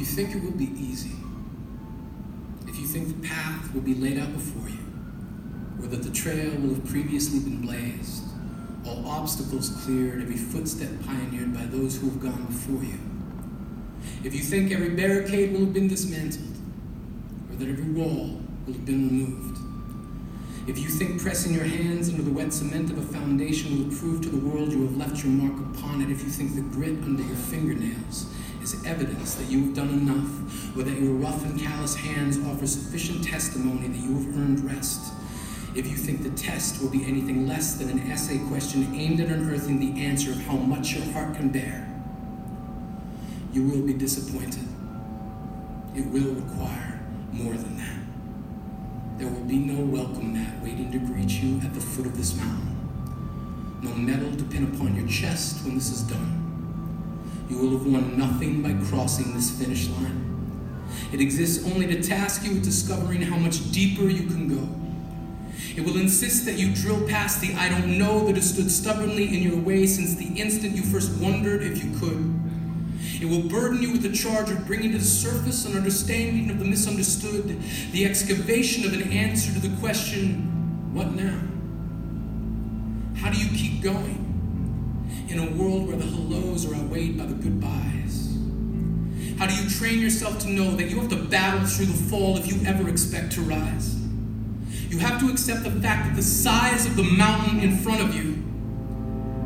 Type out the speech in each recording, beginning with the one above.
you think it will be easy, if you think the path will be laid out before you, or that the trail will have previously been blazed, all obstacles cleared, every footstep pioneered by those who have gone before you, if you think every barricade will have been dismantled, or that every wall will have been removed, if you think pressing your hands into the wet cement of a foundation will prove to the world you have left your mark upon it, if you think the grit under your fingernails is evidence that you have done enough, or that your rough and callous hands offer sufficient testimony that you have earned rest, if you think the test will be anything less than an essay question aimed at unearthing the answer of how much your heart can bear, you will be disappointed. It will require more than that. There will be no welcome mat waiting to greet you at the foot of this mountain, no medal to pin upon your chest when this is done. You will have won nothing by crossing this finish line. It exists only to task you with discovering how much deeper you can go. It will insist that you drill past the I don't know that has stood stubbornly in your way since the instant you first wondered if you could. It will burden you with the charge of bringing to the surface an understanding of the misunderstood, the excavation of an answer to the question, what now? How do you keep going in a world where the hellos are outweighed by the goodbyes? How do you train yourself to know that you have to battle through the fall if you ever expect to rise? You have to accept the fact that the size of the mountain in front of you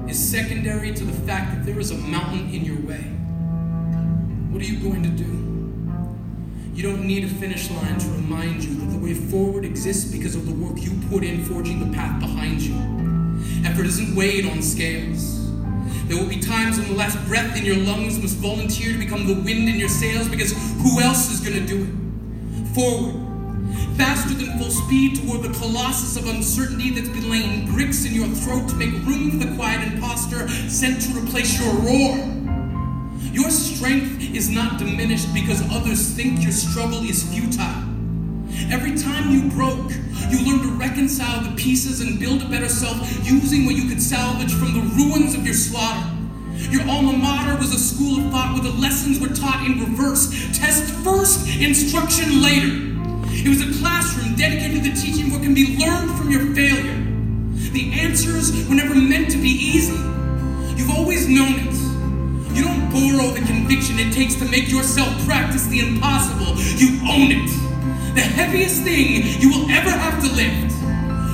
is secondary to the fact that there is a mountain in your way. What are you going to do? You don't need a finish line to remind you that the way forward exists because of the work you put in forging the path behind you. Effort isn't weighed on scales. There will be times when the last breath in your lungs must volunteer to become the wind in your sails because who else is going to do it? Forward. Faster than full speed toward the colossus of uncertainty that's been laying bricks in your throat to make room for the quiet imposter sent to replace your roar. Your strength is not diminished because others think your struggle is futile. Every time you broke, you learned to reconcile the pieces and build a better self using what you could salvage from the ruins of your slaughter. Your alma mater was a school of thought where the lessons were taught in reverse. Test first, instruction later. It was a classroom dedicated to teaching what can be learned from your failure. The answers were never meant to be easy. You've always known it. You don't borrow the conviction it takes to make yourself practice the impossible. You own it. The heaviest thing you will ever have to lift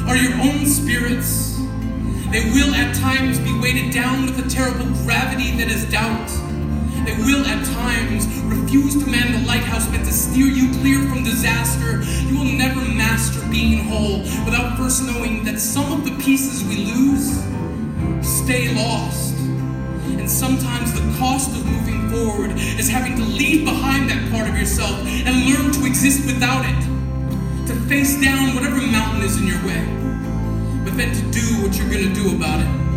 are your own spirits. They will at times be weighted down with the terrible gravity that is doubt. They will at times refuse to man the lighthouse meant to steer you clear from disaster. You will never master being whole without first knowing that some of the pieces we lose stay lost. And sometimes the cost of moving forward is having to leave behind that part of yourself and learn to exist without it. To face down whatever mountain is in your way, but then to do what you're going to do about it.